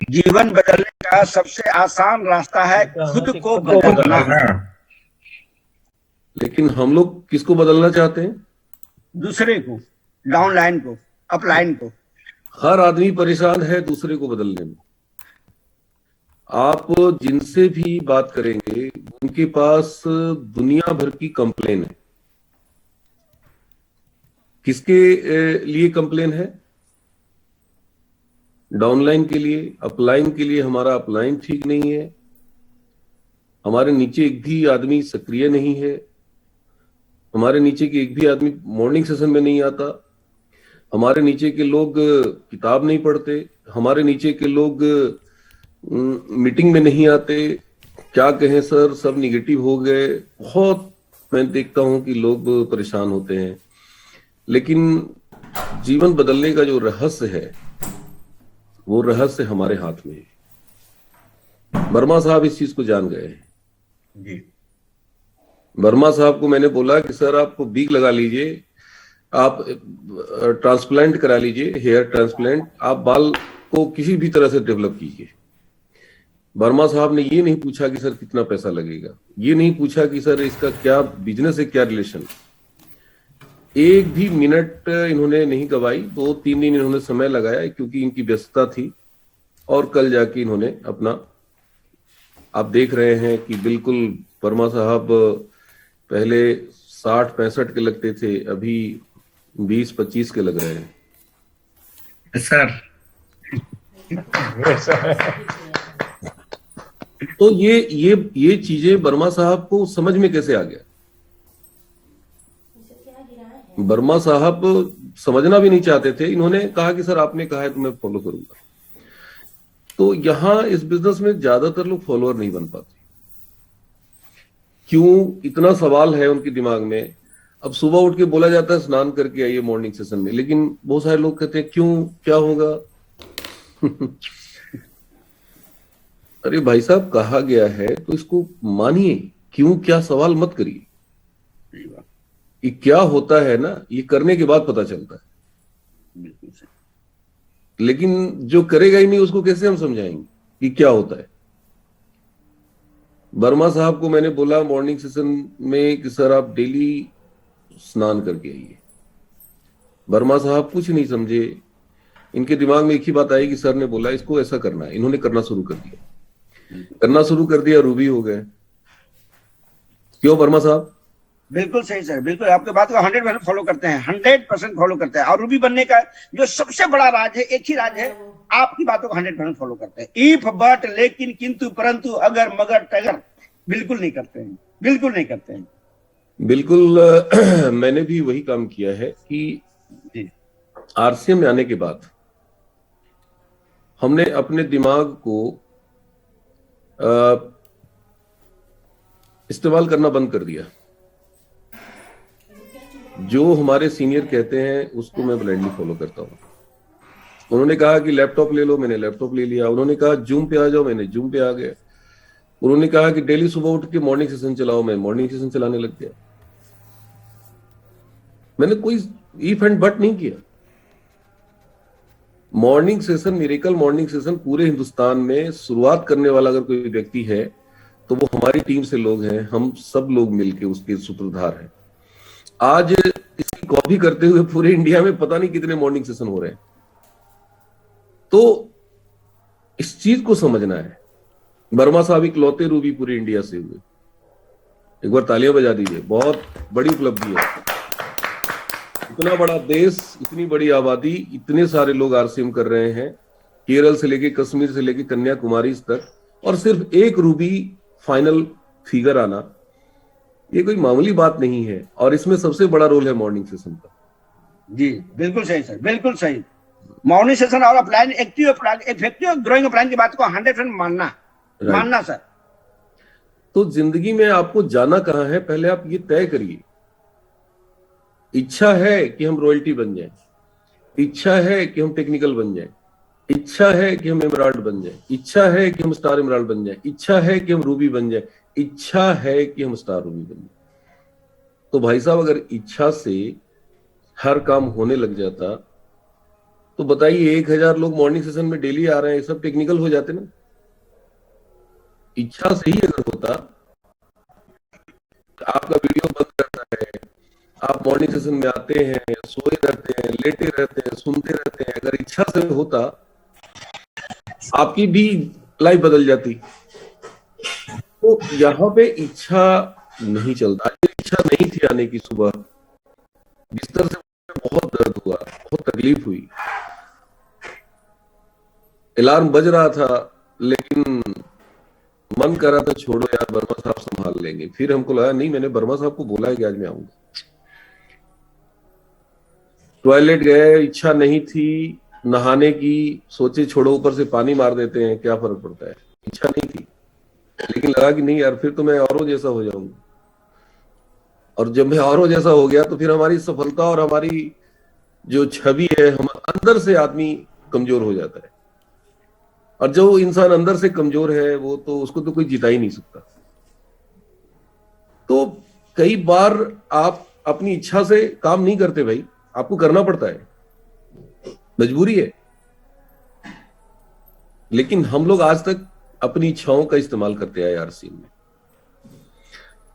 जीवन बदलने का सबसे आसान रास्ता है खुद को बदलना। लेकिन हम लोग किसको बदलना चाहते हैं? दूसरे को, डाउनलाइन को, अपलाइन को। हर आदमी परेशान है दूसरे को बदलने में। आप जिनसे भी बात करेंगे उनके पास दुनिया भर की कंप्लेन है। किसके लिए कंप्लेन है? डाउनलाइन के लिए, अपलाइन के लिए। हमारा अपलाइन ठीक नहीं है, हमारे नीचे एक भी आदमी सक्रिय नहीं है, हमारे नीचे के एक भी आदमी मॉर्निंग सेशन में नहीं आता, हमारे नीचे के लोग किताब नहीं पढ़ते, हमारे नीचे के लोग मीटिंग में नहीं आते। क्या कहें सर, सब निगेटिव हो गए। बहुत मैं देखता हूं कि लोग परेशान होते हैं। लेकिन जीवन बदलने का जो रहस्य है वो रहस्य हमारे हाथ में है। वर्मा साहब इस चीज को जान गए हैं। जी। वर्मा साहब को मैंने बोला कि सर आप बीक लगा लीजिए, आप ट्रांसप्लांट करा लीजिए, हेयर ट्रांसप्लांट, आप बाल को किसी भी तरह से डेवलप कीजिए। वर्मा साहब ने ये नहीं पूछा कि सर कितना पैसा लगेगा, ये नहीं पूछा कि सर इसका क्या बिजनेस है, क्या रिलेशन। एक भी मिनट इन्होंने नहीं गवाई। 2-3 दिन इन्होंने समय लगाया क्योंकि इनकी व्यस्तता थी, और कल जाके इन्होंने अपना, आप देख रहे हैं कि बिल्कुल वर्मा साहब पहले 60-65 के लगते थे, अभी 20-25 के लग रहे हैं सर। तो ये चीजें वर्मा साहब को समझ में कैसे आ गया? वर्मा साहब समझना भी नहीं चाहते थे। इन्होंने कहा कि सर आपने कहा है तो मैं फॉलो करूंगा। तो यहां इस बिजनेस में ज्यादातर लोग फॉलोअर नहीं बन पाते। क्यों? इतना सवाल है उनके दिमाग में। अब सुबह उठ के बोला जाता है स्नान करके आइए मॉर्निंग सेशन में, लेकिन बहुत सारे लोग कहते हैं क्यों, क्या होगा? अरे भाई साहब, कहा गया है तो इसको मानिए। क्यों क्या सवाल मत करिए। ये क्या होता है ना, ये करने के बाद पता चलता है। लेकिन जो करेगा ही नहीं उसको कैसे हम समझाएंगे कि क्या होता है? वर्मा साहब को मैंने बोला मॉर्निंग सेशन में कि सर आप डेली स्नान करके आइए। वर्मा साहब कुछ नहीं समझे। इनके दिमाग में एक ही बात आई कि सर ने बोला इसको ऐसा करना है। इन्होंने करना शुरू कर दिया, करना शुरू कर दिया, रूबी हो गए। क्यों वर्मा साहब? बिल्कुल सही सर, बिल्कुल आपके बात को 100% फॉलो करते हैं, 100% फॉलो करते हैं। और रूबी बनने का जो सबसे बड़ा राज है, एक ही राज है, आपकी बातों को 100% फॉलो करते हैं। इफ, बट, लेकिन, किंतु, परंतु, अगर, मगर, टगर बिल्कुल नहीं करते हैं, बिल्कुल नहीं करते हैं। बिल्कुल। मैंने भी वही काम किया है कि आरसीएम में आने के बाद हमने अपने दिमाग को इस्तेमाल करना बंद कर दिया। जो हमारे सीनियर कहते हैं उसको मैं ब्लाइंडली फॉलो करता हूँ। उन्होंने कहा कि लैपटॉप ले लो, मैंने लैपटॉप ले लिया। उन्होंने कहा जूम पे आ जाओ, मैंने जूम पे आ गया। उन्होंने कहा कि डेली सुबह उठ के मॉर्निंग सेशन चलाओ, मैं मॉर्निंग सेशन चलाने लग गया। मैंने कोई इफ एंड बट नहीं किया। Morning session, miracle morning session पूरे हिंदुस्तान में शुरुआत करने वाला अगर कोई व्यक्ति है तो वो हमारी टीम से लोग हैं। हम सब लोग मिलके उसके सूत्रधार हैं। आज इसकी कॉपी करते हुए पूरे इंडिया में पता नहीं कितने मॉर्निंग सेशन हो रहे हैं। तो इस चीज को समझना है। वर्मा साहब इकलौते रूबी पूरे इंडिया से हुए। एक बार तालियां बजा दीजिए, बहुत बड़ी उपलब्धि है। इतना बड़ा देश, इतनी बड़ी आबादी, इतने सारे लोग आरसीएम कर रहे हैं, केरल से लेके कश्मीर से लेके कन्याकुमारी तक, और सिर्फ एक रूबी फाइनल फिगर आना, ये कोई मामूली बात नहीं है। और इसमें सबसे बड़ा रोल है मॉर्निंग सेशन का। जी बिल्कुल सही सर, बिल्कुल सही। मॉर्निंग सेशन और upline, active upline, effective growing upline की बात को 100% मानना, मानना सर। तो जिंदगी में आपको जाना कहां है, पहले आप ये तय करिए। इच्छा है कि हम रॉयल्टी बन जाए, इच्छा है कि हम टेक्निकल बन जाए, इच्छा है कि हम एमराल्ड बन जाए, इच्छा है कि हम स्टार एमराल्ड बन जाए, इच्छा है कि हम रूबी बन जाए, इच्छा है कि हम स्टार रूबी बन जाए। तो भाई साहब, अगर इच्छा से हर काम होने लग जाता तो बताइए 1000 लोग मॉर्निंग सेशन में डेली आ रहे हैं, सब टेक्निकल हो जाते ना। इच्छा से ही अगर होता, आपका वीडियो बंद रहता है, आप मॉर्निंग सेशन में आते हैं, सोए रहते हैं, लेटे रहते हैं, सुनते रहते हैं, अगर इच्छा से होता आपकी भी लाइफ बदल जाती। तो यहाँ पे इच्छा नहीं चलता। इच्छा नहीं थी आने की। सुबह बिस्तर से बहुत दर्द हुआ, बहुत तकलीफ हुई, अलार्म बज रहा था, लेकिन मन कर रहा था छोड़ो यार, वर्मा साहब संभाल लेंगे। फिर हमको लगा नहीं, मैंने वर्मा साहब को बोला है कि आज मैं आऊंगा। टॉयलेट गए, इच्छा नहीं थी नहाने की, सोचे छोड़ो ऊपर से पानी मार देते हैं, क्या फर्क पड़ता है। इच्छा नहीं थी, लेकिन लगा कि नहीं यार, फिर तो मैं औरों जैसा हो जाऊंगा। और जब मैं औरों जैसा हो गया तो फिर हमारी सफलता और हमारी जो छवि है, हम अंदर से आदमी कमजोर हो जाता है। और जो इंसान अंदर से कमजोर है, वो तो उसको तो कोई जिता ही नहीं सकता। तो कई बार आप अपनी इच्छा से काम नहीं करते भाई, आपको करना पड़ता है, मजबूरी है। लेकिन हम लोग आज तक अपनी इच्छाओं का इस्तेमाल करते आए आरसी में।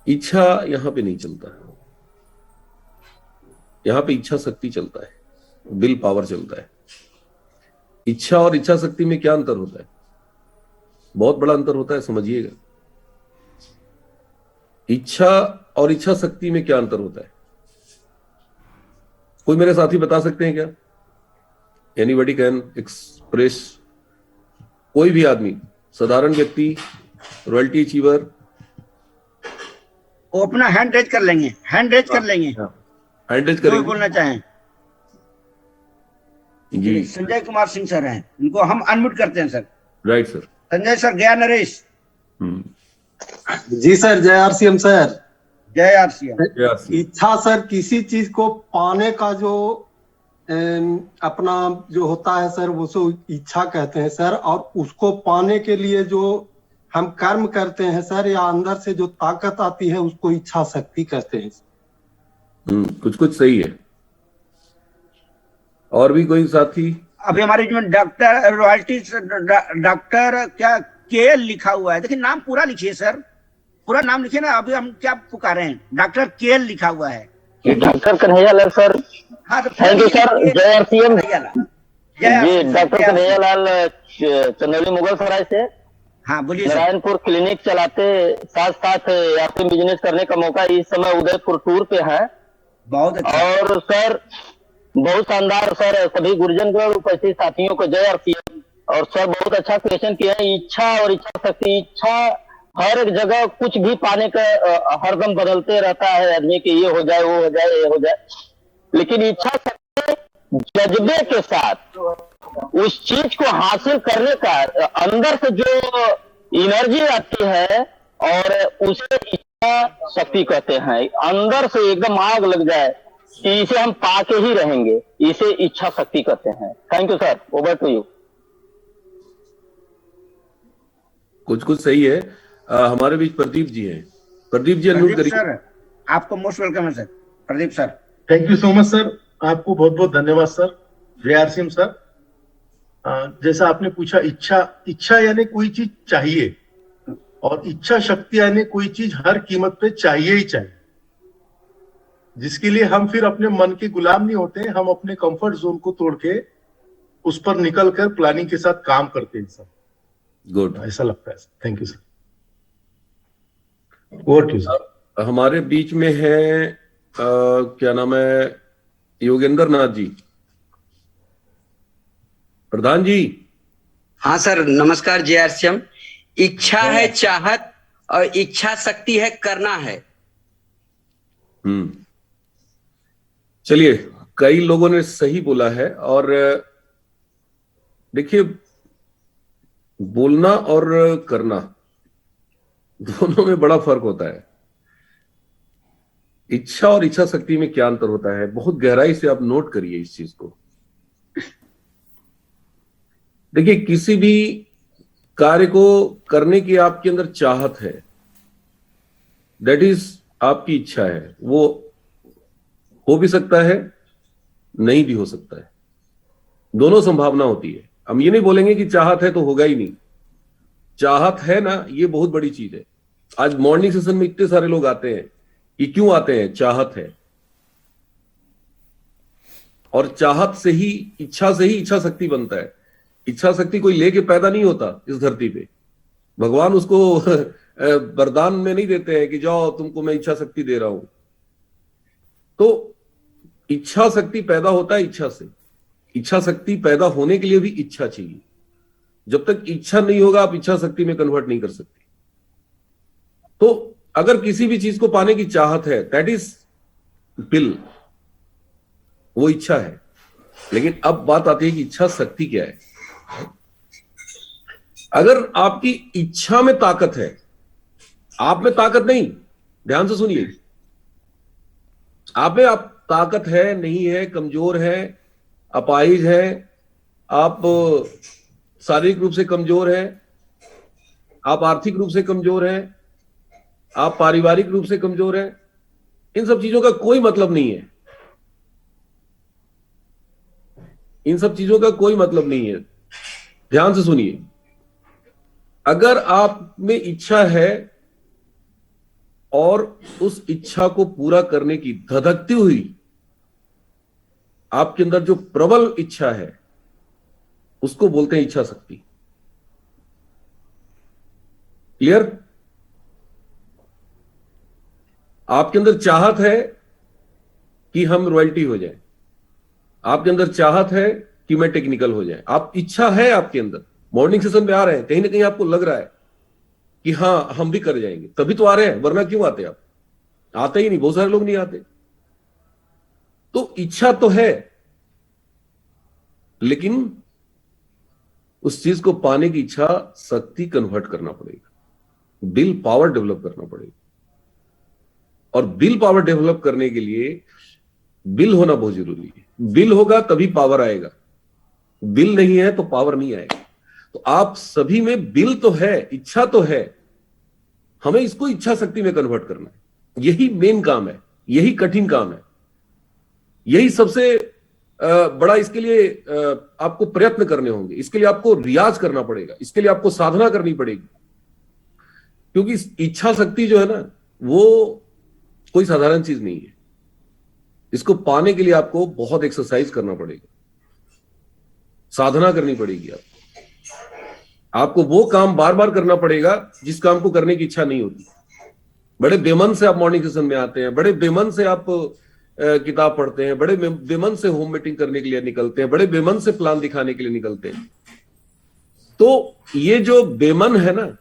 इच्छा यहां पे नहीं चलता है, यहां पे इच्छा शक्ति चलता है, विल पावर चलता है। इच्छा और इच्छा शक्ति में क्या अंतर होता है? बहुत बड़ा अंतर होता है, समझिएगा। इच्छा और इच्छा शक्ति में क्या अंतर होता है? कोई मेरे साथी बता सकते हैं क्या? Anybody can express. कोई भी आदमी, साधारण व्यक्ति, रॉयल्टी अचीवर। वो अपना हैंड रेज कर लेंगे, हैंड रेज कर लेंगे, हैंड रेज जो भी करेंगे बोलना चाहें। जी। संजय कुमार सिंह सर हैं, उनको हम अनम्यूट करते हैं sir. Right sir. Sanjay sir, गया नरेश। जी सर, जय आरसीएम सर। जय आरसीएम। इच्छा सर, किसी चीज को पाने का जो अपना जो होता है सर, वो सो इच्छा कहते हैं सर। और उसको पाने के लिए जो हम कर्म करते हैं सर, या अंदर से जो ताकत आती है, उसको इच्छा शक्ति कहते हैं। कुछ कुछ सही है। और भी कोई साथी? अभी हमारे जो डॉक्टर रॉयल्टी, डॉक्टर क्या के लिखा हुआ है, देखिए नाम पूरा लिखिए सर, पूरा नाम लिखिए ना। अभी हम क्या पुकारे हैं, डॉक्टर के लिखा हुआ है। Doctor Kanhaiyalal sir. हाँ तो थैंक यू सर। जय आरसीएम जी। डॉक्टर कन्हैयालाल चंदौली मुगल सराय से। हाँ बोलिए सर। नारायणपुर क्लिनिक चलाते, साथ साथ आरसीएम बिजनेस करने का मौका इस समय उदयपुर टूर पे है। बहुत अच्छा। और सर बहुत शानदार सर, सभी गुरुजनगण उपस्थित साथियों को जय आरसीएम। और सर बहुत अच्छा क्वेश्चन किया है। इच्छा और इच्छा शक्ति, इच्छा हर एक जगह कुछ भी पाने का हरदम बदलते रहता है आदमी कि ये हो जाए, वो हो जाए, ये हो जाए। लेकिन इच्छा शक्ति जज्बे के साथ उस चीज को हासिल करने का अंदर से जो एनर्जी आती है, और उसे इच्छा शक्ति कहते हैं। अंदर से एकदम आग लग जाए कि इसे हम पाके ही रहेंगे, इसे इच्छा शक्ति कहते हैं। Thank you sir, over to you. कुछ कुछ सही है। हमारे बीच प्रदीप जी हैं। प्रदीप जी अनम्यूट करिए सर। आपको मोस्ट वेलकम है sir, Pradeep sir. Thank you so much sir, आपको बहुत बहुत धन्यवाद सर। जय आरसीएम सर। जैसा आपने पूछा, इच्छा यानी कोई चीज चाहिए, और इच्छा शक्ति यानी कोई चीज हर कीमत पे चाहिए ही चाहिए, जिसके लिए हम फिर अपने मन के गुलाम नहीं होते हैं। हम अपने कंफर्ट जोन को तोड़ के उस पर निकल कर प्लानिंग के साथ काम करते हैं सर। गुड, ऐसा लगता है sir. Thank you sir. Over to sir. हमारे बीच में है क्या नाम है, योगेंद्र नाथ जी, प्रधान जी। हाँ सर, नमस्कार। जय आरसीएम। इच्छा है चाहत, और इच्छा शक्ति है करना है। चलिए, कई लोगों ने सही बोला है। और देखिए, बोलना और करना दोनों में बड़ा फर्क होता है। इच्छा और इच्छा शक्ति में क्या अंतर होता है, बहुत गहराई से आप नोट करिए इस चीज को। देखिए, किसी भी कार्य को करने की आपके अंदर चाहत है, दैट इज आपकी इच्छा है। वो हो भी सकता है, नहीं भी हो सकता है। दोनों संभावना होती है। हम ये नहीं बोलेंगे कि चाहत है तो होगा ही नहीं। चाहत है ना, ये बहुत बड़ी चीज है। आज मॉर्निंग सेशन में इतने सारे लोग आते हैं, ये क्यों आते हैं? चाहत है। और चाहत से ही इच्छा शक्ति बनता है। इच्छा शक्ति कोई लेके पैदा नहीं होता इस धरती पे। भगवान उसको वरदान में नहीं देते हैं कि जाओ तुमको मैं इच्छा शक्ति दे रहा हूं। तो इच्छा शक्ति पैदा होता है इच्छा से। इच्छा शक्ति पैदा होने के लिए भी इच्छा चाहिए। जब तक इच्छा नहीं होगा आप इच्छा शक्ति में कन्वर्ट नहीं कर सकते। तो अगर किसी भी चीज को पाने की चाहत है, दैट इज विल, वो इच्छा है। लेकिन अब बात आती है कि इच्छा शक्ति क्या है। अगर आपकी इच्छा में ताकत है, आप में ताकत नहीं, ध्यान से सुनिए, आप में आप ताकत है नहीं है, कमजोर है, अपाहिज है, आप शारीरिक रूप से कमजोर है, आप आर्थिक रूप से कमजोर है, आप पारिवारिक रूप से कमजोर है, इन सब चीजों का कोई मतलब नहीं है। इन सब चीजों का कोई मतलब नहीं है। ध्यान से सुनिए, अगर आप में इच्छा है और उस इच्छा को पूरा करने की धधकती हुई आपके अंदर जो प्रबल इच्छा है, उसको बोलते हैं इच्छा शक्ति। क्लियर? आपके अंदर चाहत है कि हम रॉयल्टी हो जाए, आपके अंदर चाहत है कि मैं टेक्निकल हो जाए, आप इच्छा है आपके अंदर, मॉर्निंग सेशन में आ रहे हैं, कहीं ना कहीं आपको लग रहा है कि हाँ हम भी कर जाएंगे, तभी तो आ रहे हैं, वरना क्यों आते आप? आते ही नहीं, बहुत सारे लोग नहीं आते। तो इच्छा तो है, लेकिन उस चीज को पाने की इच्छा शक्ति कन्वर्ट करना पड़ेगा, विल पावर डेवलप करना पड़ेगा। और विल पावर डेवलप करने के लिए विल होना बहुत जरूरी है। विल होगा तभी पावर आएगा, विल नहीं है तो पावर नहीं आएगा। तो आप सभी में विल तो है, इच्छा तो है, हमें इसको इच्छा शक्ति में कन्वर्ट करना है। यही मेन काम है, यही कठिन काम है, यही सबसे बड़ा। इसके लिए आपको प्रयत्न करने होंगे, इसके लिए आपको रियाज करना पड़ेगा, इसके लिए आपको साधना करनी पड़ेगी। क्योंकि इच्छा शक्ति जो है ना, वो कोई साधारण चीज नहीं है। इसको पाने के लिए आपको बहुत एक्सरसाइज करना पड़ेगा, साधना करनी पड़ेगी। आपको वो काम बार बार करना पड़ेगा जिस काम को करने की इच्छा नहीं होती। बड़े बेमन से आप मॉर्निंग सेशन में आते हैं, बड़े बेमन से आप किताब पढ़ते हैं, बड़े बेमन से होम मीटिंग करने के लिए निकलते हैं, बड़े बेमन से प्लान दिखाने के लिए निकलते हैं। तो ये जो बेमन है ना,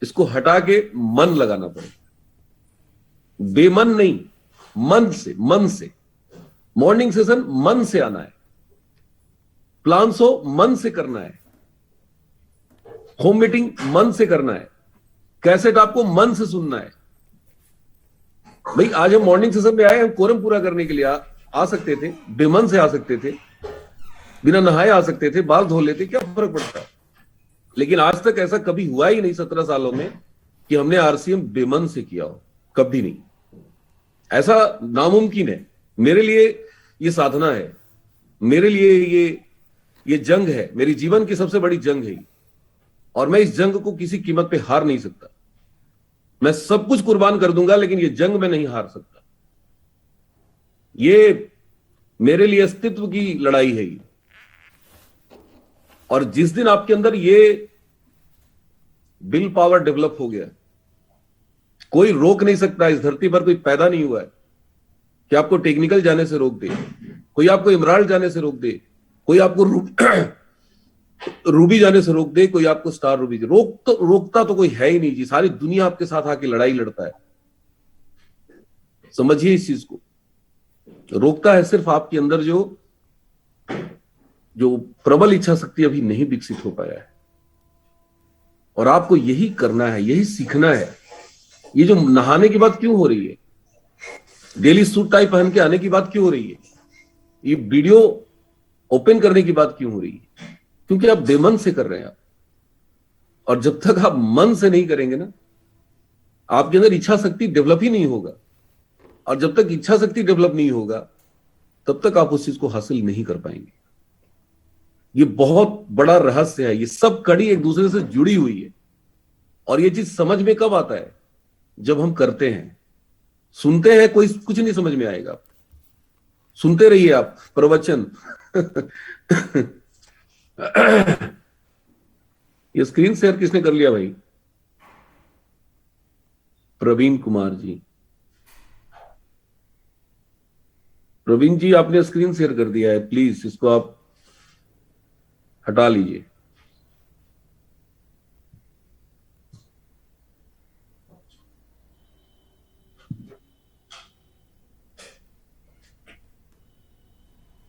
इसको हटा के मन लगाना पड़ेगा। बेमन नहीं, मन से, मन से। मॉर्निंग सेशन मन से आना है, प्लान्स हो मन से करना है, होम मीटिंग मन से करना है, कैसेट आपको मन से सुनना है। भाई आज हम मॉर्निंग सेशन में आए, हम कोरम पूरा करने के लिए आ सकते थे, बेमन से आ सकते थे, बिना नहाए आ सकते थे, बाल धो लेते, क्या फर्क पड़ता है। लेकिन आज तक ऐसा कभी हुआ ही नहीं 17 सालों में कि हमने आरसीएम बेमन से किया हो, कभी नहीं। ऐसा नामुमकिन है। मेरे लिए ये साधना है, मेरे लिए ये जंग है, मेरी जीवन की सबसे बड़ी जंग है। और मैं इस जंग को किसी कीमत पे हार नहीं सकता। मैं सब कुछ कुर्बान कर दूंगा, लेकिन ये जंग में नहीं हार सकता। ये मेरे लिए अस्तित्व की लड़ाई है ये। और जिस दिन आपके अंदर ये विल पावर डेवलप हो गया, कोई रोक नहीं सकता। इस धरती पर कोई पैदा नहीं हुआ है कि आपको टेक्निकल जाने से रोक दे, कोई आपको इमराल्ड जाने से रोक दे, कोई आपको रूबी जाने से रोक दे, कोई आपको स्टार रूबी रोकता तो कोई है ही नहीं जी। सारी दुनिया आपके साथ आके लड़ाई लड़ता है, समझिए इस चीज को। रोकता है सिर्फ आपके अंदर जो प्रबल इच्छा शक्ति अभी नहीं विकसित हो पाया है। और आपको यही करना है, यही सीखना है। ये जो नहाने की बात क्यों हो रही है, डेली सूट टाई पहन के आने की बात क्यों हो रही है, ये वीडियो ओपन करने की बात क्यों हो रही है? क्योंकि आप बेमन से कर रहे हैं। और जब तक आप मन से नहीं करेंगे ना, आपके अंदर इच्छा शक्ति डेवलप ही नहीं होगा। और जब तक इच्छा शक्ति डेवलप नहीं होगा, तब तक आप उस चीज को हासिल नहीं कर पाएंगे। ये बहुत बड़ा रहस्य है। ये सब कड़ी एक दूसरे से जुड़ी हुई है और ये चीज समझ में कब आता है? जब हम करते हैं। सुनते हैं कोई कुछ नहीं समझ में आएगा, सुनते रहिए आप प्रवचन। ये स्क्रीन शेयर किसने कर लिया भाई? प्रवीण कुमार जी। प्रवीण जी आपने स्क्रीन शेयर कर दिया है, प्लीज इसको आप हटा लीजिए।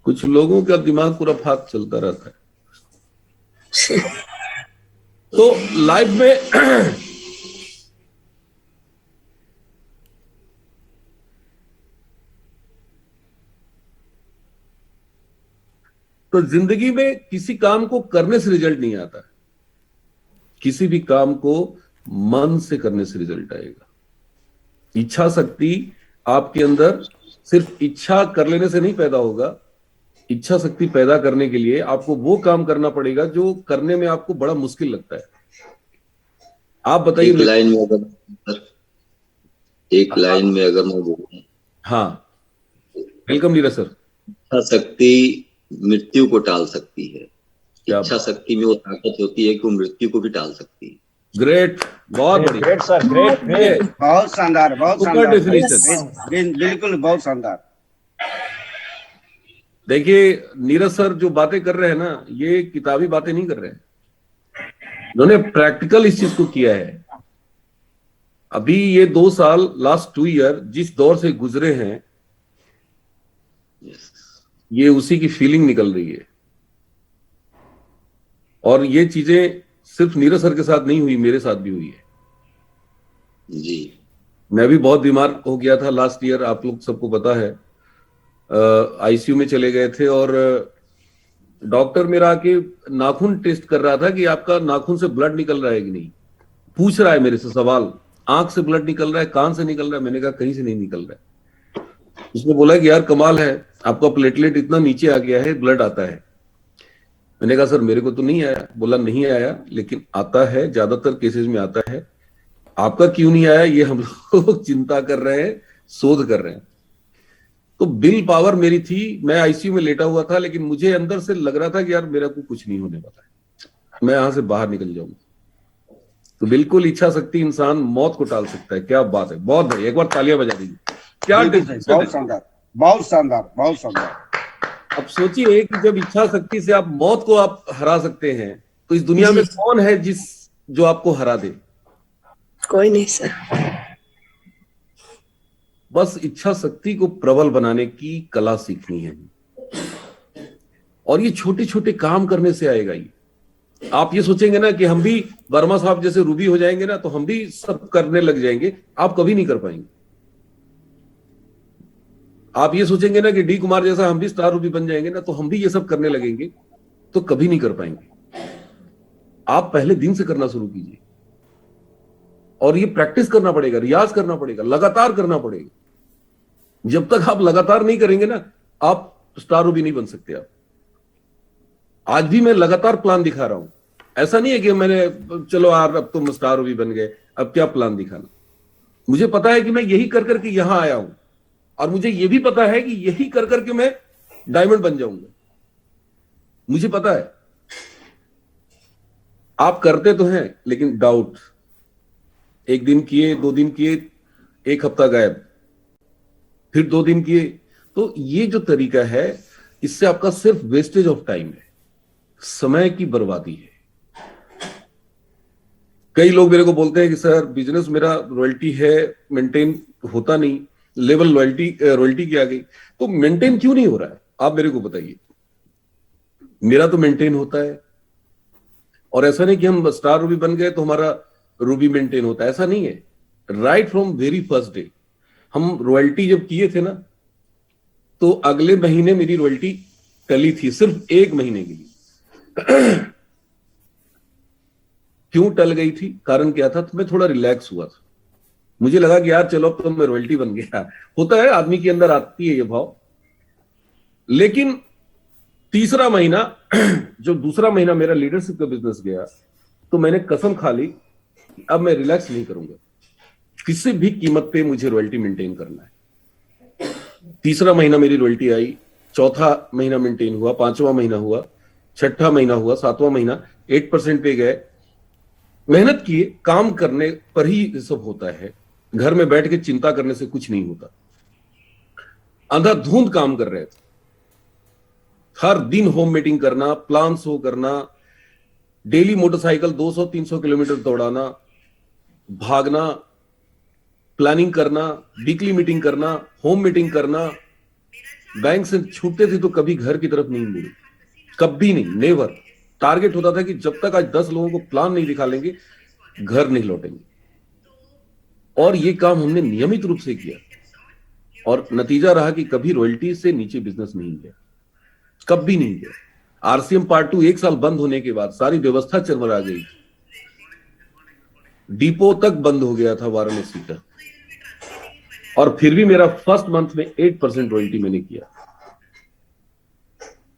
कुछ लोगों का दिमाग पूरा फाक चलता रहता है। तो लाइफ में तो जिंदगी में किसी काम को करने से रिजल्ट नहीं आता। किसी भी काम को मन से करने से रिजल्ट आएगा। इच्छा शक्ति आपके अंदर सिर्फ इच्छा कर लेने से नहीं पैदा होगा। इच्छा शक्ति पैदा करने के लिए आपको वो काम करना पड़ेगा जो करने में आपको बड़ा मुश्किल लगता है। आप बताइए। एक लाइन में अगर मैं बोलूं, हाँ वेलकम नीरज सर। इच्छा शक्ति मृत्यु को टाल सकती है। क्या इच्छा शक्ति में वो ताकत होती है कि वो मृत्यु को भी टाल सकती है। ग्रेट, बहुत बढ़िया, ग्रेट सर, ग्रेट ग्रेट, बहुत शानदार, बहुत सुपर शानदार, डेफिनेशन। बिल्कुल बहुत शानदार। देखिए नीरज सर जो बातें कर रहे हैं ना, ये किताबी बातें नहीं कर रहे हैं, उन्होंने प्रैक्टिकल इस चीज को किया है। अभी ये 2 साल, लास्ट 2 ईयर जिस दौर से गुजरे हैं, ये उसी की फीलिंग निकल रही है। और ये चीजें सिर्फ नीरज सर के साथ नहीं हुई, मेरे साथ भी हुई है जी। मैं भी बहुत बीमार हो गया था लास्ट ईयर, आप लोग सबको पता है। आईसीयू में चले गए थे और डॉक्टर मेरा आके नाखून टेस्ट कर रहा था कि आपका नाखून से ब्लड निकल रहा है कि नहीं। पूछ रहा है मेरे से सवाल, आंख से ब्लड निकल रहा है, कान से निकल रहा है? मैंने कहा कहीं से नहीं निकल रहा है। उसने बोला कि यार कमाल है, आपका प्लेटलेट इतना नीचे आ गया है, ब्लड आता है। मैंने कहा सर मेरे को तो नहीं आया। बोला नहीं आया, लेकिन आता है, ज्यादातर केसेस में आता है। आपका क्यों नहीं आया ये हम लोग चिंता कर रहे हैं, शोध कर रहे हैं। तो बिल पावर मेरी थी, मैं आईसीयू में लेटा हुआ था, लेकिन मुझे अंदर से लग रहा था कि यार मेरा को कुछ नहीं होने वाला है, मैं यहां से बाहर निकल जाऊंगा। तो बिल्कुल इच्छा शक्ति इंसान मौत को टाल सकता है। क्या बात है, बहुत बढ़िया, एक बार तालियां बजा दीजिए। क्या बहुत शानदार, बहुत शानदार, बहुत शानदार। अब सोचिए कि जब इच्छा शक्ति से आप मौत को आप हरा सकते हैं, तो इस दुनिया में कौन है जो आपको हरा दे? कोई नहीं सर। बस इच्छा शक्ति को प्रबल बनाने की कला सीखनी है, और ये छोटे छोटे काम करने से आएगा। ये आप ये सोचेंगे ना कि हम भी वर्मा साहब जैसे रूबी हो जाएंगे ना, तो हम भी सब करने लग जाएंगे, आप कभी नहीं कर पाएंगे। आप ये सोचेंगे ना कि डी कुमार जैसा हम भी स्टार रूबी बन जाएंगे ना, तो हम भी ये सब करने लगेंगे, तो कभी नहीं कर पाएंगे। आप पहले दिन से करना शुरू कीजिए, और ये प्रैक्टिस करना पड़ेगा, रियाज करना पड़ेगा, लगातार करना पड़ेगा। जब तक आप लगातार नहीं करेंगे ना, आप स्टार रूबी नहीं बन सकते। आप आज भी मैं लगातार प्लान दिखा रहा हूं। ऐसा नहीं है कि मैंने चलो यार अब तुम स्टार रूबी बन गए, अब क्या प्लान दिखाना। मुझे पता है कि मैं यही कर करके यहां आया हूं, और मुझे यह भी पता है कि यही कर करके मैं डायमंड बन जाऊंगा। मुझे पता है। आप करते तो हैं, लेकिन डाउट, एक दिन किए, 2 दिन किए, 1 हफ्ता गायब, फिर 2 दिन किए। तो ये जो तरीका है, इससे आपका सिर्फ वेस्टेज ऑफ टाइम है, समय की बर्बादी है। कई लोग मेरे को बोलते हैं कि सर बिजनेस मेरा रॉयल्टी है, मेंटेन होता नहीं, लेवल रॉयल्टी की आ गई, तो मेंटेन क्यों नहीं हो रहा है? आप मेरे को बताइए। मेरा तो मेंटेन होता है, और ऐसा नहीं कि हम स्टार रूबी बन गए तो हमारा रूबी मेंटेन होता है, ऐसा नहीं है। Right from very first day हम रॉयल्टी जब किए थे ना, तो अगले महीने मेरी रॉयल्टी टली थी, सिर्फ 1 महीने के लिए। क्यों टल गई थी, कारण क्या था? तो मैं थोड़ा रिलैक्स हुआ था। मुझे लगा कि यार चलो अब तो मैं रॉयल्टी बन गया। होता है, आदमी के अंदर आती है ये भाव। लेकिन तीसरा महीना जो दूसरा महीना मेरा लीडरशिप का बिजनेस गया, तो मैंने कसम खा ली अब मैं रिलैक्स नहीं करूंगा, किसी भी कीमत पे मुझे रॉयल्टी मेंटेन करना है। तीसरा महीना मेरी रॉयल्टी आई, चौथा महीना मेंटेन हुआ, पांचवा महीना हुआ, छठा महीना हुआ, सातवां महीना 8% पे गए। मेहनत किए, काम करने पर ही ये सब होता है, घर में बैठ के चिंता करने से कुछ नहीं होता। अंधाधुंध काम कर रहे थे, हर दिन होम मीटिंग करना, प्लान शो करना, डेली मोटरसाइकिल 200-300 किलोमीटर दौड़ाना, भागना, प्लानिंग करना, वीकली मीटिंग करना, होम मीटिंग करना। बैंक से छूटते थे तो कभी घर की तरफ नहीं मुड़े, कभी नहीं, नेवर। टारगेट होता था कि जब तक आज 10 लोगों को प्लान नहीं दिखा लेंगे घर नहीं लौटेंगे। और ये काम हमने नियमित रूप से किया और नतीजा रहा कि कभी रॉयल्टी से नीचे बिजनेस नहीं गया, कभी नहीं गया। आरसीएम पार्ट 2 1 साल बंद होने के बाद सारी व्यवस्था चरमरा गई, डिपो तक बंद हो गया था वाराणसी का, और फिर भी मेरा फर्स्ट मंथ में 8% रॉयल्टी मैंने किया।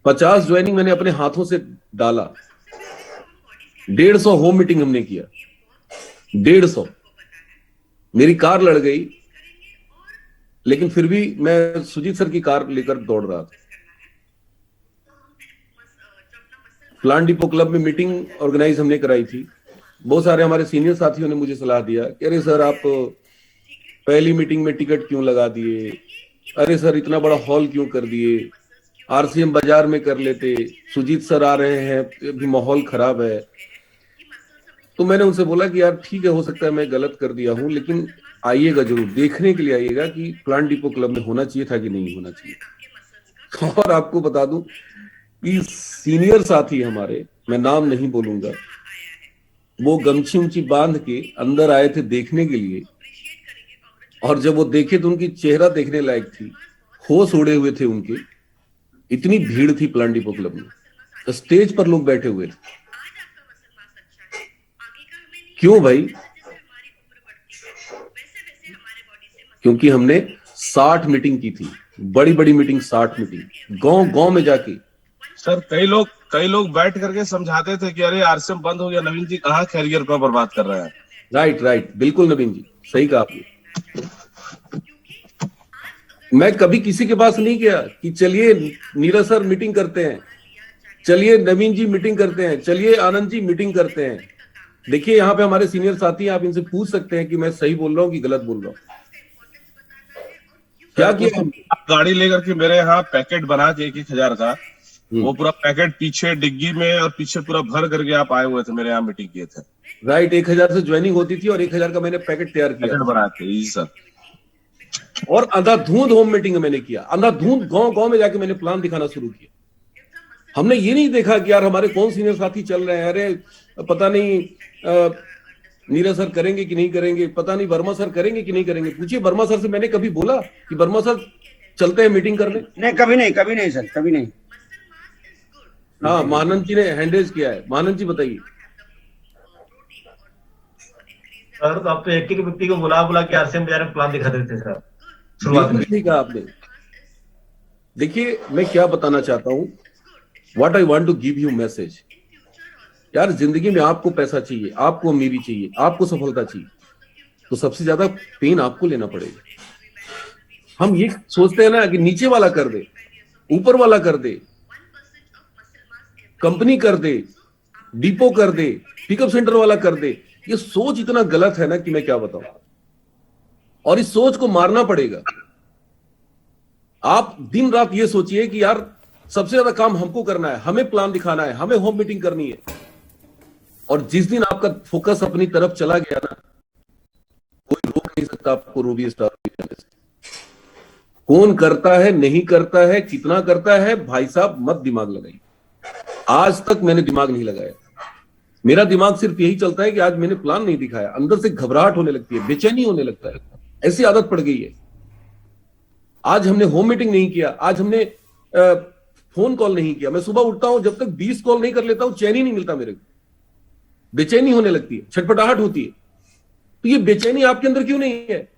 50 ज्वाइनिंग मैंने अपने हाथों से डाला, 150 होम मीटिंग हमने किया, 150। मेरी कार लड़ गई, लेकिन फिर भी मैं सुजीत सर की कार लेकर दौड़ रहा था। प्लांट डिपो क्लब में मीटिंग ऑर्गेनाइज हमने कराई थी। बहुत सारे हमारे सीनियर साथियों ने मुझे सलाह दिया कि अरे सर आप पहली मीटिंग में टिकट क्यों लगा दिए, अरे सर इतना बड़ा हॉल क्यों कर दिए, आरसीएम बाजार में कर लेते, सुजीत सर आ रहे हैं, अभी माहौल खराब है। तो मैंने उनसे बोला कि यार ठीक है, हो सकता है मैं गलत कर दिया हूं, लेकिन आइएगा जरूर, देखने के लिए आइएगा कि प्लांट डिपो क्लब में होना चाहिए था कि नहीं होना चाहिए। और आपको बता दूं कि सीनियर साथी हमारे, मैं नाम नहीं बोलूंगा, वो गमछी उमछी बांध के अंदर आए थे देखने के लिए, और जब वो देखे तो उनकी चेहरा देखने लायक थी, होश उड़े हुए थे उनके, इतनी भीड़ थी प्लांट डिपो क्लब में, तो स्टेज पर लोग बैठे हुए थे। क्यों भाई? क्योंकि हमने 60 मीटिंग की थी, बड़ी बड़ी मीटिंग, 60 मीटिंग गांव गांव में जाके। सर कई लोग बैठ करके समझाते थे कि अरे आरसीएम बंद हो गया, नवीन जी कहाँ कैरियर को बर्बाद कर रहे हैं। राइट, बिल्कुल नवीन जी, सही कहा आपने। मैं कभी किसी के पास नहीं गया कि चलिए नीरज सर मीटिंग करते हैं, चलिए नवीन जी मीटिंग करते हैं, चलिए आनंद जी मीटिंग करते हैं। देखिए यहाँ पे हमारे सीनियर साथी हैं, आप इनसे पूछ सकते हैं कि मैं सही बोल रहा हूँ कि गलत बोल रहा हूँ। क्या किया? आप गाड़ी लेकर के मेरे यहाँ पैकेट बना के 1,000 का, वो पूरा पैकेट पीछे डिग्गी में और पीछे पूरा भर करके आप आए हुए थे, मेरे यहाँ मीटिंग किए थे। राइट, 1000 से ज्वाइनिंग होती थी और 1000 का मैंने पैकेट तैयार किया, पैकेट बना के। जी सर। और अंधाधुंध होम मीटिंग मैंने किया, अंधाधुंध गांव गांव में जाके मैंने प्लान दिखाना शुरू किया। हमने ये नहीं देखा कि यार हमारे कौन सीनियर साथी चल रहे हैं, अरे पता नहीं नीरज सर करेंगे कि नहीं करेंगे, पता नहीं वर्मा सर करेंगे कि नहीं करेंगे। पूछिए वर्मा सर से मैंने कभी बोला कि वर्मा सर चलते हैं मीटिंग करने? नहीं, कभी नहीं सर, कभी नहीं। हाँ, महानंद जी ने हैंडरेज किया है। महानंद जी बताइए। सर तो आप तो एक व्यक्ति को बुला के आरसीएम बाजार में प्लान दिखा देते सर शुरुआत में। ठीक है आपने। देखिए मैं क्या बताना चाहता हूं, what I want to give you message. यार जिंदगी में आपको पैसा चाहिए, आपको अमीरी चाहिए, आपको सफलता चाहिए, तो सबसे ज्यादा पेन आपको लेना पड़ेगा। हम ये सोचते हैं ना कि नीचे वाला कर दे, ऊपर वाला कर दे, कंपनी कर दे, डिपो कर दे, पिकअप सेंटर वाला कर दे। ये सोच इतना गलत है ना कि मैं क्या बताऊं, और इस सोच को मारना पड़ेगा। आप दिन रात ये सोचिए कि यार सबसे ज्यादा काम हमको करना है, हमें प्लान दिखाना है, हमें होम मीटिंग करनी है। और जिस दिन आपका फोकस अपनी तरफ चला गया ना, कोई रोक नहीं सकता आपको रूबी स्टार जाने से। कौन करता है, नहीं करता है, कितना करता है, भाई साहब मत दिमाग लगाइए। आज तक मैंने दिमाग नहीं लगाया। मेरा दिमाग सिर्फ यही चलता है कि आज मैंने प्लान नहीं दिखाया, अंदर से घबराहट होने लगती है, बेचैनी होने लगता है, ऐसी आदत पड़ गई है। आज हमने होम मीटिंग नहीं किया, आज हमने फोन कॉल नहीं किया। मैं सुबह उठता हूं, जब तक 20 कॉल नहीं कर लेता हूं चैन ही नहीं मिलता मेरे को, बेचैनी होने लगती है, छटपटाहट होती है। तो ये बेचैनी आपके अंदर क्यों नहीं है?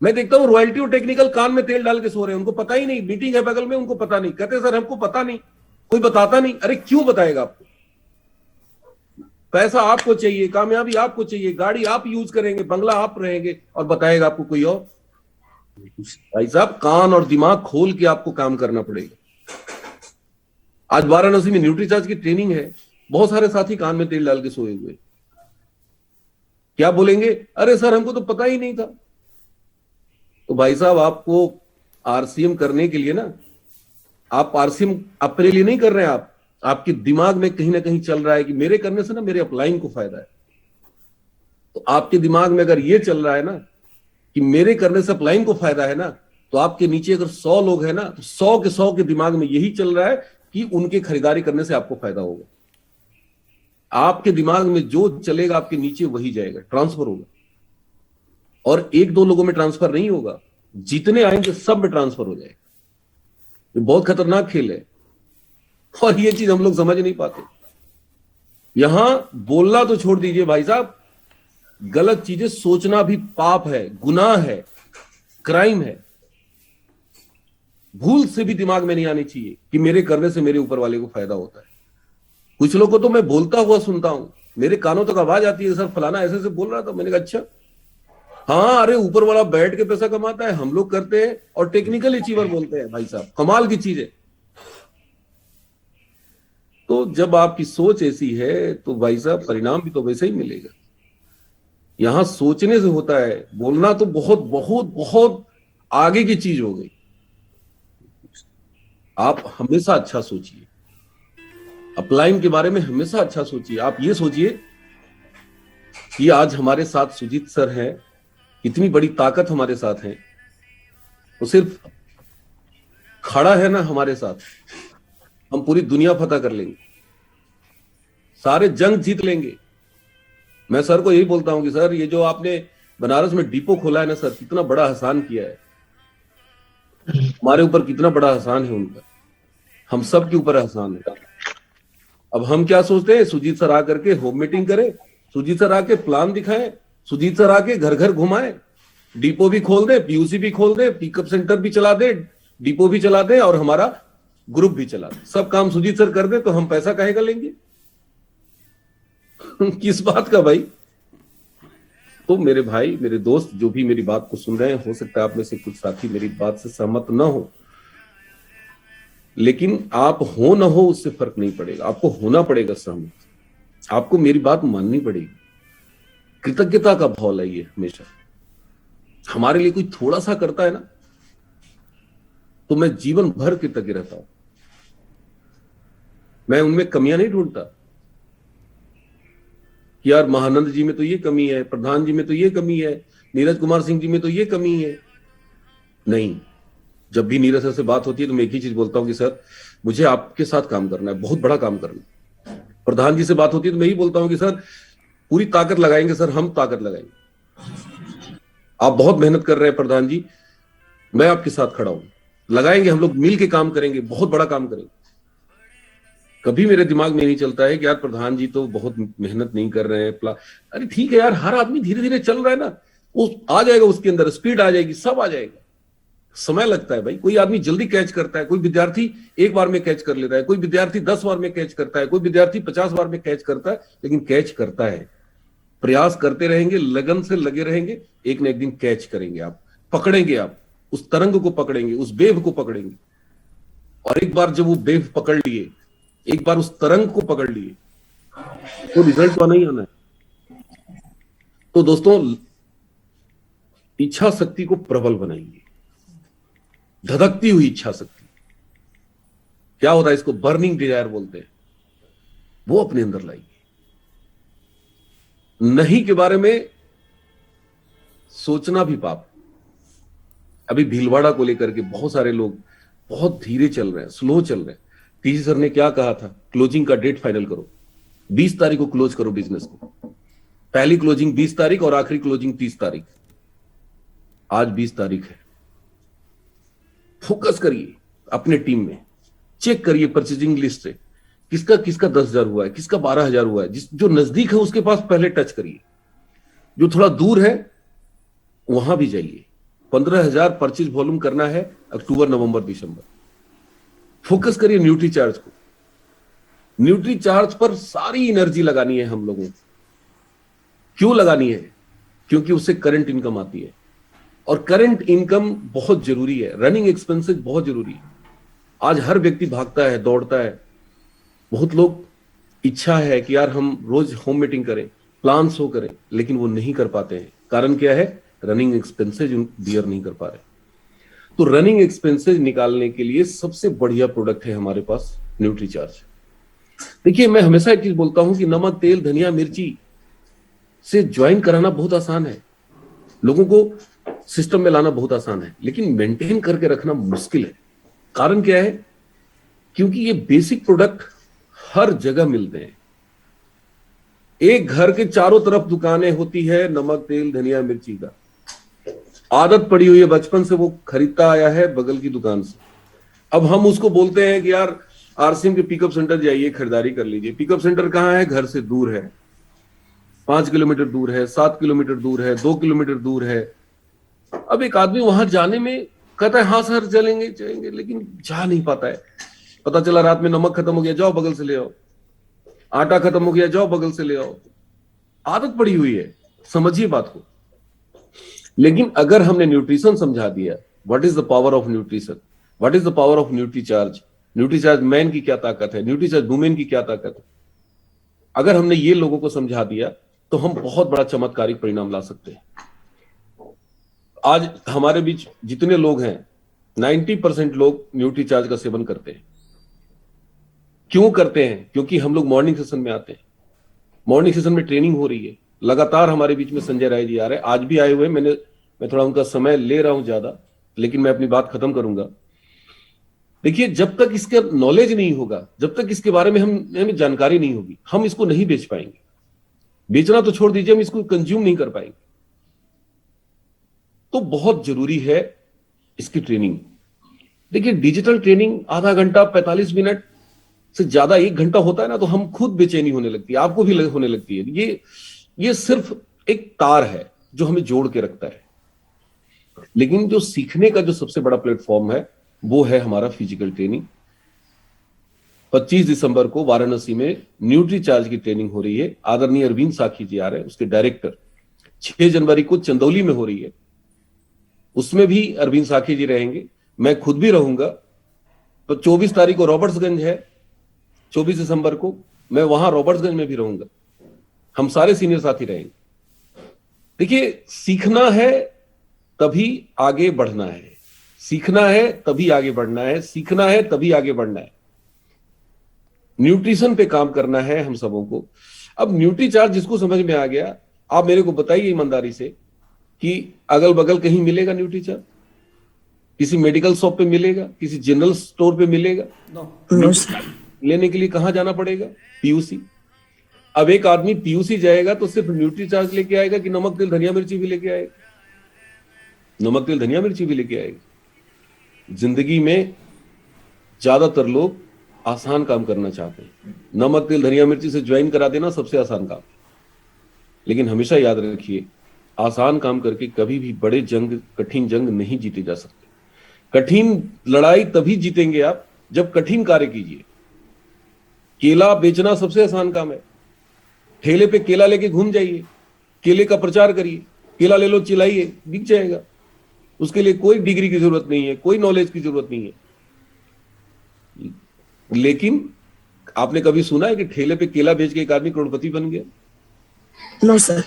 मैं देखता हूं रॉयल्टी और टेक्निकल कान में तेल डाल के सो रहे हैं, उनको पता ही नहीं मीटिंग है बगल में, उनको पता नहीं। कहते सर हमको पता नहीं, कोई बताता नहीं। अरे क्यों बताएगा आपको? पैसा आपको चाहिए, कामयाबी आपको चाहिए, गाड़ी आप यूज करेंगे, बंगला आप रहेंगे, और बताएगा आपको कोई और? भाई साहब, कान और दिमाग खोल के आपको काम करना पड़ेगा। आज वाराणसी में न्यूट्रीचार्ज की ट्रेनिंग है, बहुत सारे साथी कान में तेल डाल के सोए हुए। क्या बोलेंगे? अरे सर हमको तो पता ही नहीं था। तो भाई साहब, आपको आरसीएम करने के लिए ना, आप आरसीएम अपने लिए नहीं कर रहे हैं, आपके दिमाग में कहीं ना कहीं चल रहा है कि मेरे करने से ना मेरे अपलाइन को फायदा है। तो आपके दिमाग में अगर ये चल रहा है ना कि मेरे करने से अपलाइन को फायदा है ना, तो आपके नीचे अगर 100 लोग हैं ना, तो 100 के 100 के दिमाग में यही चल रहा है कि उनके खरीदारी करने से आपको फायदा होगा। आपके दिमाग में जो चलेगा आपके नीचे वही जाएगा, ट्रांसफर होगा। और 1-2 लोगों में ट्रांसफर नहीं होगा, जितने आएंगे सब में ट्रांसफर हो जाएगा। ये बहुत खतरनाक खेल है, और ये चीज हम लोग समझ नहीं पाते। यहां बोलना तो छोड़ दीजिए भाई साहब, गलत चीजें सोचना भी पाप है, गुनाह है, क्राइम है। भूल से भी दिमाग में नहीं आनी चाहिए कि मेरे करने से मेरे ऊपर वाले को फायदा होता है। कुछ लोगों को तो मैं बोलता हुआ सुनता हूं, मेरे कानों तक आवाज आती है, सर फलाना ऐसे ऐसे बोल रहा था। मैंने कहा अच्छा, हाँ, अरे ऊपर वाला बैठ के पैसा कमाता है, हम लोग करते हैं और टेक्निकल अचीवर बोलते हैं। भाई साहब, कमाल की चीज है। तो जब आपकी सोच ऐसी है तो भाई साहब परिणाम भी तो वैसे ही मिलेगा। यहां सोचने से होता है, बोलना तो बहुत बहुत बहुत आगे की चीज हो गई। आप हमेशा अच्छा सोचिए, अपलाइन के बारे में हमेशा अच्छा सोचिए। आप ये सोचिए कि आज हमारे साथ सुजीत सर हैं, कितनी बड़ी ताकत हमारे साथ है। वो सिर्फ खड़ा है ना हमारे साथ, हम पूरी दुनिया फतह कर लेंगे, सारे जंग जीत लेंगे। मैं सर को यही बोलता हूं कि सर, ये जो आपने बनारस में डिपो खोला है ना सर, कितना बड़ा एहसान किया है हमारे ऊपर, कितना बड़ा एहसान है उनका, हम सब के ऊपर एहसान है। अब हम क्या सोचते हैं, सुजीत सर आकर के होम मीटिंग करें, सुजीत सर आके प्लान दिखाएं, सुजीत सर आके घर घर घुमाएं, डिपो भी खोल दे, पीयूसी भी खोल दे, पिकअप सेंटर भी चला दे, डिपो भी चला दे और हमारा ग्रुप भी चला दे। सब काम सुजीत सर कर दे तो हम पैसा काहे का लेंगे? किस बात का भाई? तो मेरे भाई, मेरे दोस्त जो भी मेरी बात को सुन रहे हैं, हो सकता है आप में से कुछ साथी मेरी बात से सहमत ना हो, लेकिन आप हो ना हो उससे फर्क नहीं पड़ेगा, आपको होना पड़ेगा सहमत। आपको मेरी बात माननी पड़ेगी। कृतज्ञता का भाव लाइए हमेशा। हमारे लिए कोई थोड़ा सा करता है ना, तो मैं जीवन भर कृतज्ञ रहता हूं। मैं उनमें कमियां नहीं ढूंढता कि यार महानंद जी में तो ये कमी है, प्रधान जी में तो ये कमी है, नीरज कुमार सिंह जी में तो ये कमी है। नहीं, जब भी नीरज सर से बात होती है तो मैं एक ही चीज बोलता हूं कि सर मुझे आपके साथ काम करना है, बहुत बड़ा काम करना है। प्रधान जी से बात होती है तो मैं ही बोलता हूं कि सर पूरी ताकत लगाएंगे, सर हम ताकत लगाएंगे। आप बहुत मेहनत कर रहे हैं प्रधान जी, मैं आपके साथ खड़ा हूं, लगाएंगे, हम लोग मिल के काम करेंगे, बहुत बड़ा काम करेंगे। कभी मेरे दिमाग में नहीं चलता है कि यार प्रधान जी तो बहुत मेहनत नहीं कर रहे हैं। अरे ठीक है यार, हर आदमी धीरे धीरे चल रहा है ना, वो आ जाएगा, उसके अंदर स्पीड आ जाएगी, सब आ जाएगा। समय लगता है भाई, कोई आदमी जल्दी कैच करता है, कोई विद्यार्थी एक बार में कैच कर लेता है, कोई विद्यार्थी 10 बार में कैच करता है, कोई विद्यार्थी 50 बार में कैच करता है, लेकिन कैच करता है। प्रयास करते रहेंगे, लगन से लगे रहेंगे, एक न एक दिन कैच करेंगे आप, पकड़ेंगे आप उस तरंग को, पकड़ेंगे उस वेव को, पकड़ेंगे। और एक बार जब वो वेव पकड़ लिए, एक बार उस तरंग को पकड़ लिए, तो रिजल्ट तो नहीं आना है। तो दोस्तों, इच्छा शक्ति को प्रबल बनाइए, धधकती हुई इच्छा शक्ति। क्या होता है, इसको बर्निंग डिजायर बोलते हैं, वो अपने अंदर लाइए। नहीं के बारे में सोचना भी पाप। अभी भीलवाड़ा को लेकर के बहुत सारे लोग बहुत धीरे चल रहे हैं, स्लो चल रहे हैं। टीजी सर ने क्या कहा था, क्लोजिंग का डेट फाइनल करो, 20 तारीख को क्लोज करो बिजनेस को। पहली क्लोजिंग 20 तारीख और आखिरी क्लोजिंग 30 तारीख। आज 20 तारीख है। फोकस करिए अपने टीम में, चेक करिए परचेजिंग लिस्ट से किसका किसका 10,000 हुआ है, किसका 12,000 हुआ है। जो नजदीक है उसके पास पहले टच करिए, जो थोड़ा दूर है वहां भी जाइए। 15,000 परचेज वॉल्यूम करना है अक्टूबर, नवंबर, दिसंबर। फोकस करिए न्यूट्रीचार्ज को, न्यूट्री चार्ज पर सारी एनर्जी लगानी है हम लोगों को। क्यों लगानी है? क्योंकि उससे करंट इनकम आती है, और करंट इनकम बहुत जरूरी है। रनिंग एक्सपेंसेस बहुत जरूरी है। आज हर व्यक्ति भागता है, दौड़ता है। बहुत लोग इच्छा है कि यार हम रोज होम मीटिंग करें, प्लान शो करें, लेकिन वो नहीं कर पाते हैं। कारण क्या है? रनिंग एक्सपेंसेज बियर नहीं कर पा रहे। तो रनिंग एक्सपेंसेज निकालने के लिए सबसे बढ़िया प्रोडक्ट है हमारे पास न्यूट्री चार्ज। देखिए, मैं हमेशा एक चीज बोलता हूं कि नमक, तेल, धनिया, मिर्ची से ज्वाइन कराना बहुत आसान है, लोगों को सिस्टम में लाना बहुत आसान है, लेकिन मेंटेन करके रखना मुश्किल है। कारण क्या है? क्योंकि ये बेसिक प्रोडक्ट हर जगह मिलते हैं। एक घर के चारों तरफ दुकानें होती है नमक, तेल, धनिया, मिर्ची का। आदत पड़ी हुई है, बचपन से वो खरीदता आया है बगल की दुकान से। अब हम उसको बोलते हैं कि यार आरसीएम के पिकअप सेंटर जाइए, खरीदारी कर लीजिए। पिकअप सेंटर कहाँ है? घर से दूर है, 5 किलोमीटर दूर है, 7 किलोमीटर दूर है, 2 किलोमीटर दूर है। अब एक आदमी वहां जाने में कहता है हाँ सर चलेंगे चलेंगे, लेकिन जा नहीं पाता है। पता चला रात में नमक खत्म हो गया, जाओ बगल से ले आओ। आटा खत्म हो गया, जाओ बगल से ले आओ। आदत पड़ी हुई है, समझिए बात को। लेकिन अगर हमने न्यूट्रिशन समझा दिया, what is the power of nutrition, what is the power of nutri charge, nutri charge man की क्या ताकत है, न्यूट्री चार्ज वुमेन की क्या ताकत है, अगर हमने ये लोगों को समझा दिया तो हम बहुत बड़ा चमत्कारिक परिणाम ला सकते हैं। आज हमारे बीच जितने लोग हैं, 90% लोग न्यूट्री चार्ज का सेवन करते हैं। क्यों करते हैं? क्योंकि हम लोग मॉर्निंग सेशन में आते हैं। मॉर्निंग सेशन में ट्रेनिंग हो रही है लगातार। हमारे बीच में संजय राय जी आ रहे हैं, आज भी आए हुए। मैं थोड़ा उनका समय ले रहा हूं ज्यादा, लेकिन मैं अपनी बात खत्म करूंगा। देखिए, जब तक इसका नॉलेज नहीं होगा, जब तक इसके बारे में हमें जानकारी नहीं होगी, हम इसको नहीं बेच पाएंगे। बेचना तो छोड़ दीजिए, हम इसको कंज्यूम नहीं कर पाएंगे। तो बहुत जरूरी है इसकी ट्रेनिंग। देखिए, डिजिटल ट्रेनिंग आधा घंटा, 45 मिनट से ज्यादा 1 घंटा होता है ना, तो हम खुद बेचैनी होने लगती है, आपको भी होने लगती है। ये सिर्फ एक तार है जो हमें जोड़ के रखता है। लेकिन जो सीखने का जो सबसे बड़ा प्लेटफॉर्म है वो है हमारा फिजिकल ट्रेनिंग। 25 दिसंबर को वाराणसी में न्यूट्री चार्ज की ट्रेनिंग हो रही है। आदरणीय अरविंद साखी जी आ रहे हैं, उसके डायरेक्टर। 6 जनवरी को चंदौली में हो रही है, उसमें भी अरविंद साखी जी रहेंगे, मैं खुद भी रहूंगा। तो 24 तारीख को रॉबर्ट्सगंज है, 24 दिसंबर को मैं वहां रॉबर्ट्सगंज में भी रहूंगा। हम सारे सीनियर साथी रहेंगे। देखिए, सीखना है तभी आगे बढ़ना है, सीखना है तभी आगे बढ़ना है, सीखना है तभी आगे बढ़ना है। न्यूट्रिशन पे काम करना है हम सबों को। अब न्यूट्री चार्ज जिसको समझ में आ गया, आप मेरे को बताइए ईमानदारी से कि अगल बगल कहीं मिलेगा न्यूट्री चार्ज? किसी मेडिकल शॉप पे मिलेगा? किसी जनरल स्टोर पे मिलेगा? लेने के लिए कहां जाना पड़ेगा? पीयूसी। अब एक आदमी पीयूसी जाएगा तो सिर्फ न्यूट्री चार्ज लेके आएगा कि नमक, तेल, धनिया, मिर्ची भी लेके आएगा? नमक, तेल, धनिया, मिर्ची भी लेके आएगा। जिंदगी में ज्यादातर लोग आसान काम करना चाहते हैं। नमक, तेल, धनिया, मिर्ची से ज्वाइन करा देना सबसे आसान काम। लेकिन हमेशा याद रखिए, आसान काम करके कभी भी बड़े जंग, कठिन जंग नहीं जीते जा सकते। कठिन लड़ाई तभी जीतेंगे आप जब कठिन कार्य कीजिए। केला बेचना सबसे आसान काम है। ठेले पे केला लेके घूम जाइए, केले का प्रचार करिए, केला ले लो, चिल्लाइए, बिक जाएगा। उसके लिए कोई डिग्री की जरूरत नहीं है, कोई नॉलेज की जरूरत नहीं है। लेकिन आपने कभी सुना है कि ठेले पे केला बेच के एक आदमी करोड़पति बन गया? No sir.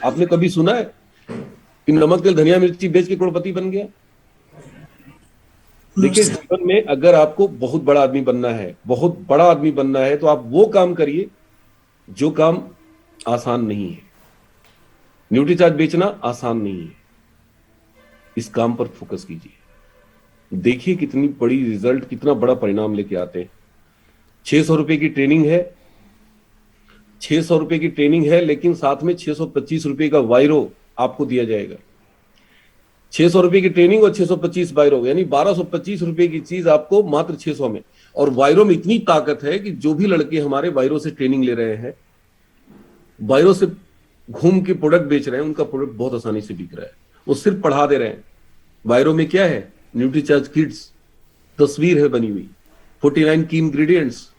आपने कभी सुना है कि नमक, तेल, धनिया, मिर्ची बेच के करोड़पति बन गया? देखिए, जीवन में अगर आपको बहुत बड़ा आदमी बनना है, बहुत बड़ा आदमी बनना है, तो आप वो काम करिए जो काम आसान नहीं है। न्यूट्री चार्ज बेचना आसान नहीं है। इस काम पर फोकस कीजिए, देखिए कितनी बड़ी रिजल्ट, कितना बड़ा परिणाम लेके आते हैं। 600 रुपए की ट्रेनिंग है, 600 रुपए की ट्रेनिंग है, लेकिन साथ में 625 रुपए का वायरो आपको दिया जाएगा। 600 रुपए की ट्रेनिंग और 625 वायरो, यानी 1225 रुपए की चीज आपको मात्र 600 में। और वायरो में इतनी ताकत है कि जो भी लड़के हमारे वायरो से ट्रेनिंग ले रहे हैं, वायरो से घूम के प्रोडक्ट बेच रहे हैं, उनका प्रोडक्ट बहुत आसानी से बिक रहा है। वो सिर्फ पढ़ा दे रहे हैं। वायरो में क्या है? न्यूट्री चार्ज किड्स तस्वीर है बनी हुई, 49 की इंग्रेडिएंट्स,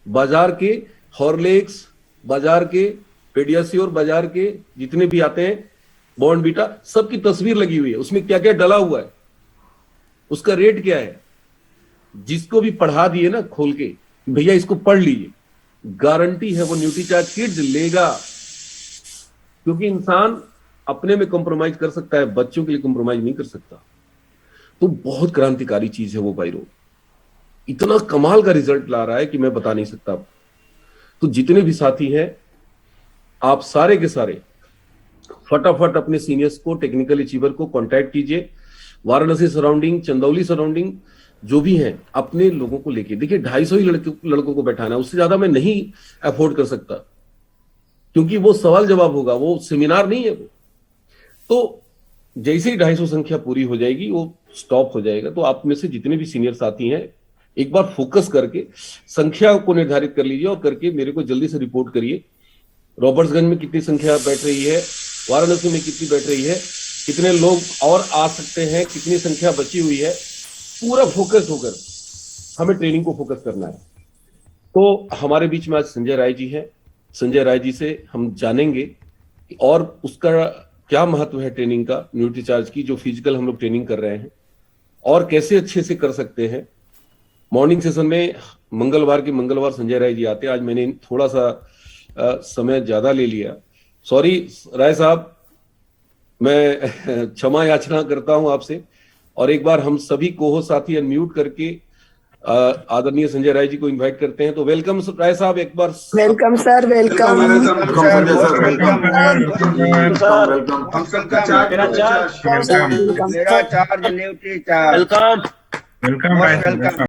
बाजार के हॉर्लिक्स, बाजार के पेडियाश्योर, बाजार के जितने भी आते हैं बॉर्नवीटा, सबकी तस्वीर लगी हुई है, उसमें क्या क्या डला हुआ है, उसका रेट क्या है। जिसको भी पढ़ा दिए ना खोल के, भैया इसको पढ़ लीजिए, गारंटी है वो न्यूट्रीचार्ज किड्स लेगा। क्योंकि इंसान अपने में कॉम्प्रोमाइज कर सकता है, बच्चों के लिए कॉम्प्रोमाइज नहीं कर सकता। तो बहुत क्रांतिकारी चीज है वो बायरो, इतना कमाल का रिजल्ट ला रहा है कि मैं बता नहीं सकता। तो जितने भी साथी हैं, आप सारे के सारे फटाफट अपने सीनियर्स को, टेक्निकल अचीवर को कांटेक्ट कीजिए। वाराणसी सराउंडिंग, चंदौली सराउंडिंग जो भी हैं, अपने लोगों को लेके देखिए, 250 ही लड़कों को बैठाना है, उससे ज्यादा मैं नहीं अफोर्ड कर सकता, क्योंकि वो सवाल जवाब होगा, वो सेमिनार नहीं है वो। तो जैसे ही 250 संख्या पूरी हो जाएगी वो स्टॉप हो जाएगा। तो आप में से जितने भी सीनियर साथी हैं, एक बार फोकस करके संख्या को निर्धारित कर लीजिए और करके मेरे को जल्दी से रिपोर्ट करिए। रॉबर्ट्सगंज में कितनी संख्या बैठ रही है, वाराणसी में कितनी बैठ रही है, कितने लोग और आ सकते हैं, कितनी संख्या बची हुई है, पूरा फोकस होकर हमें ट्रेनिंग को फोकस करना है। तो हमारे बीच में आज संजय राय जी हैं। संजय राय जी से हम जानेंगे और उसका क्या महत्व है ट्रेनिंग का, न्यूट्रीचार्ज की जो फिजिकल हम लोग ट्रेनिंग कर रहे हैं, और कैसे अच्छे से कर सकते हैं। मॉर्निंग सेशन में मंगलवार संजय राय जी आते हैं। आज मैंने थोड़ा सा समय ज्यादा ले लिया, सॉरी राय साहब, मैं क्षमा याचना करता हूं आपसे। और एक बार हम सभी कोहो साथी अनम्यूट करके आदरणीय संजय राय जी को इनवाइट करते हैं। तो वेलकम राय साहब, एक बार वेलकम सर, वेलकम। मेरा चार्ज न्यूट्री चार्ज, वेलकम।